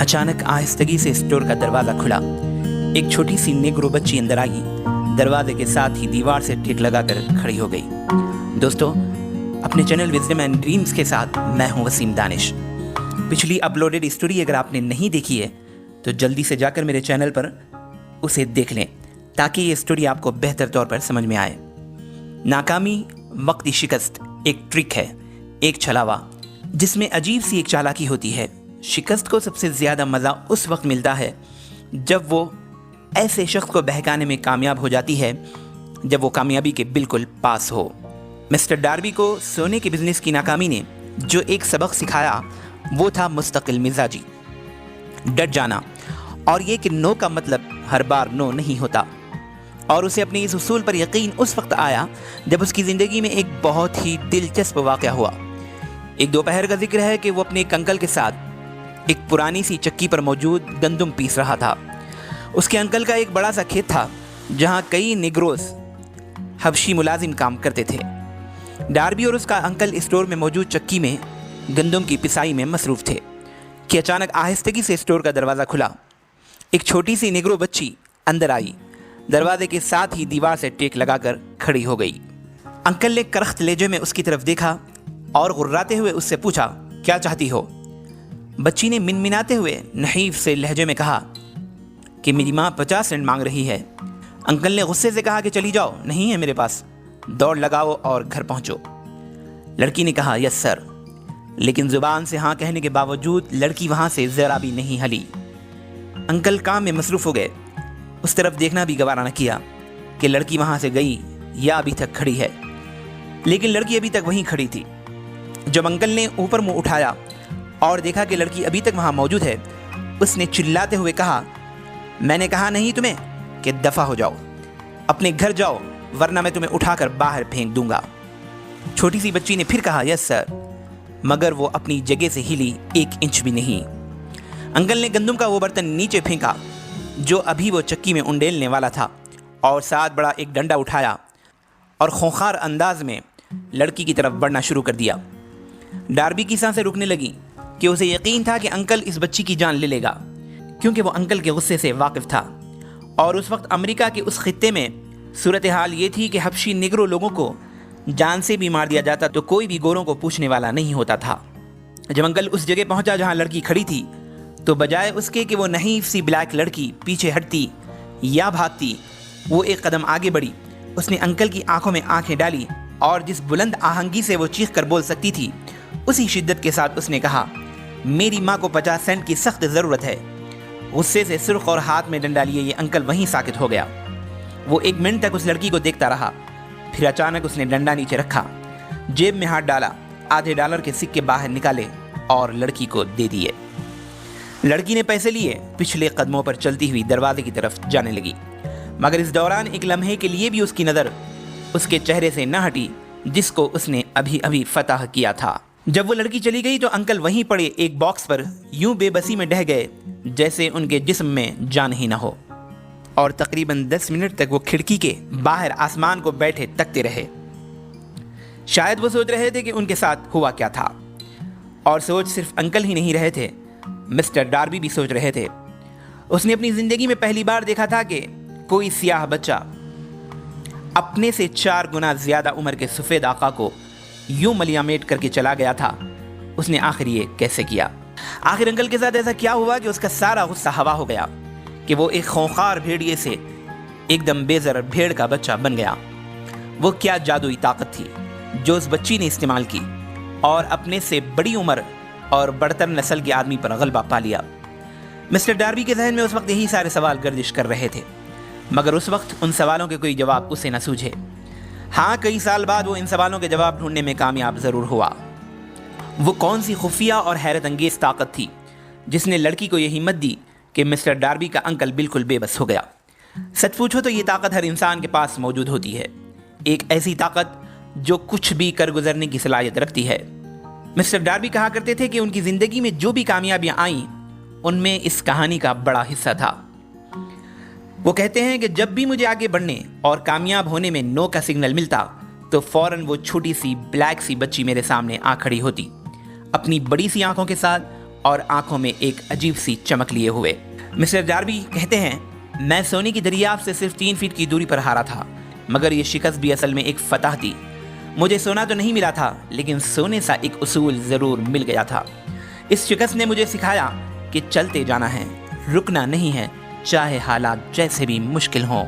अचानक आहिस्तगी से स्टोर का दरवाज़ा खुला। एक छोटी सी नेग्रो बच्ची अंदर आई, दरवाजे के साथ ही दीवार से टेक लगाकर खड़ी हो गई। दोस्तों, अपने चैनल विजडम एंड ड्रीम्स के साथ मैं हूं वसीम दानिश। पिछली अपलोडेड स्टोरी अगर आपने नहीं देखी है तो जल्दी से जाकर मेरे चैनल पर उसे देख लें ताकि ये स्टोरी आपको बेहतर तौर पर समझ में आए। नाकामी, वक्ती शिकस्त एक ट्रिक है, एक छलावा जिसमें अजीब सी एक चालाकी होती है। शिकस्त को सबसे ज़्यादा मज़ा उस वक्त मिलता है जब वो ऐसे शख्स को बहकाने में कामयाब हो जाती है जब वो कामयाबी के बिल्कुल पास हो। मिस्टर डार्बी को सोने के बिजनेस की नाकामी ने जो एक सबक सिखाया वो था मुस्तकिल मिजाजी, डट जाना, और ये कि नो का मतलब हर बार नो नहीं होता। और उसे अपने इस उसूल पर यकीन उस वक्त आया जब उसकी ज़िंदगी में एक बहुत ही दिलचस्प वाक़या हुआ। एक दोपहर का जिक्र है कि वो अपने एक अंकल के साथ एक पुरानी सी चक्की पर मौजूद गंदम पीस रहा था। उसके अंकल का एक बड़ा सा खेत था जहाँ कई निग्रोस हबशी मुलाजिम काम करते थे। डार्बी और उसका अंकल स्टोर में मौजूद चक्की में गंदम की पिसाई में मसरूफ़ थे कि अचानक आहिस्तगी से स्टोर का दरवाज़ा खुला। एक छोटी सी निग्रो बच्ची अंदर आई, दरवाजे के साथ ही दीवार से टेक लगाकर खड़ी हो गई। अंकल ने करख्त लहजे में उसकी तरफ देखा और गुर्राते हुए उससे पूछा, क्या चाहती हो? बच्ची ने मिनमिनाते हुए नहीफ से लहजे में कहा कि मेरी माँ 50 सेंट मांग रही है। अंकल ने गुस्से से कहा कि चली जाओ, नहीं है मेरे पास, दौड़ लगाओ और घर पहुँचो। लड़की ने कहा, यस सर, लेकिन ज़ुबान से हाँ कहने के बावजूद लड़की वहाँ से ज़रा भी नहीं हली। अंकल काम में मसरूफ़ हो गए, उस तरफ देखना भी गवारा न किया कि लड़की वहाँ से गई या अभी तक खड़ी है। लेकिन लड़की अभी तक वहीं खड़ी थी। जब अंकल ने ऊपर मुंह उठाया और देखा कि लड़की अभी तक वहाँ मौजूद है, उसने चिल्लाते हुए कहा, मैंने कहा नहीं तुम्हें कि दफ़ा हो जाओ, अपने घर जाओ, वरना मैं तुम्हें उठाकर बाहर फेंक दूंगा। छोटी सी बच्ची ने फिर कहा, यस सर, मगर वो अपनी जगह से हिली 1 इंच भी नहीं। अंकल ने गंदम का वो बर्तन नीचे फेंका जो अभी वो चक्की में उंडेलने वाला था और साथ बड़ा एक डंडा उठाया और खूंखार अंदाज में लड़की की तरफ बढ़ना शुरू कर दिया। डार्बी की सांसें रुकने लगी कि उसे यकीन था कि अंकल इस बच्ची की जान ले लेगा, क्योंकि वो अंकल के गुस्से से वाकिफ़ था। और उस वक्त अमेरिका के उस खित्ते में सूरत हाल ये थी कि हबशी निगरो लोगों को जान से भी मार दिया जाता तो कोई भी गोरों को पूछने वाला नहीं होता था। जब अंकल उस जगह पहुंचा जहां लड़की खड़ी थी तो बजाय उसके कि वो नहीफ सी ब्लैक लड़की पीछे हटती या भागती, वो एक कदम आगे बढ़ी। उसने अंकल की आंखों में आंखें डाली और जिस बुलंद आहंगी से वो चीख कर बोल सकती थी उसी शिद्दत के साथ उसने कहा, मेरी माँ को 50 सेंट की सख्त ज़रूरत है। गुस्से से सुर्ख और हाथ में डंडा लिए ये अंकल वहीं साकित हो गया। वो 1 मिनट तक उस लड़की को देखता रहा, फिर अचानक उसने डंडा नीचे रखा, जेब में हाथ डाला, आधे डॉलर के सिक्के बाहर निकाले और लड़की को दे दिए। लड़की ने पैसे लिए पिछले कदमों पर चलती हुई दरवाजे की तरफ जाने लगी, मगर इस दौरान एक लम्हे के लिए भी उसकी नज़र उसके चेहरे से न हटी जिसको उसने अभी अभी फतह किया था। जब वो लड़की चली गई तो अंकल वहीं पड़े एक बॉक्स पर यूं बेबसी में ढह गए जैसे उनके जिस्म में जान ही न हो, और तकरीबन 10 मिनट तक वो खिड़की के बाहर आसमान को बैठे तकते रहे। शायद वो सोच रहे थे कि उनके साथ हुआ क्या था, और सोच सिर्फ अंकल ही नहीं रहे थे, मिस्टर डार्बी भी सोच रहे थे। उसने अपनी ज़िंदगी में पहली बार देखा था कि कोई सियाह बच्चा अपने से 4 गुना ज़्यादा उम्र के सफ़ेद आका को यूं मलियामेट करके चला गया था। उसने आखिर ये कैसे किया? आखिर अंकल के साथ ऐसा क्या हुआ कि उसका सारा गुस्सा हवा हो गया कि वो एक खूंखार भेड़िए से एकदम बेज़र भेड़ का बच्चा बन गया? वो क्या जादुई ताकत थी जो उस बच्ची ने इस्तेमाल की और अपने से बड़ी उम्र और बड़तर नस्ल के आदमी पर गलबा पा लिया? मिस्टर डार्बी के जहन में उस वक्त यही सारे सवाल गर्दिश कर रहे थे, मगर उस वक्त उन सवालों के कोई जवाब उसे न सूझे। हाँ, कई साल बाद वो इन सवालों के जवाब ढूंढने में कामयाब ज़रूर हुआ। वो कौन सी खुफिया और हैरत अंगेज़ ताकत थी जिसने लड़की को ये हिम्मत दी कि मिस्टर डार्बी का अंकल बिल्कुल बेबस हो गया? सच पूछो तो ये ताकत हर इंसान के पास मौजूद होती है, एक ऐसी ताकत जो कुछ भी कर गुजरने की सलाहियत रखती है। मिस्टर डार्बी कहा करते थे कि उनकी ज़िंदगी में जो भी कामयाबियाँ आईं उनमें इस कहानी का बड़ा हिस्सा था। वो कहते हैं कि जब भी मुझे आगे बढ़ने और कामयाब होने में नो का सिग्नल मिलता तो फौरन वो छोटी सी ब्लैक सी बच्ची मेरे सामने आ खड़ी होती, अपनी बड़ी सी आंखों के साथ और आंखों में एक अजीब सी चमक लिए हुए। मिस्टर डार्बी कहते हैं, मैं सोने की दरियाफ्त से सिर्फ 3 फीट की दूरी पर हारा था, मगर ये शिकस्त भी असल में एक फतह थी। मुझे सोना तो नहीं मिला था, लेकिन सोने सा एक उसूल ज़रूर मिल गया था। इस शिकस्त ने मुझे सिखाया कि चलते जाना है, रुकना नहीं है, चाहे हालात जैसे भी मुश्किल हों।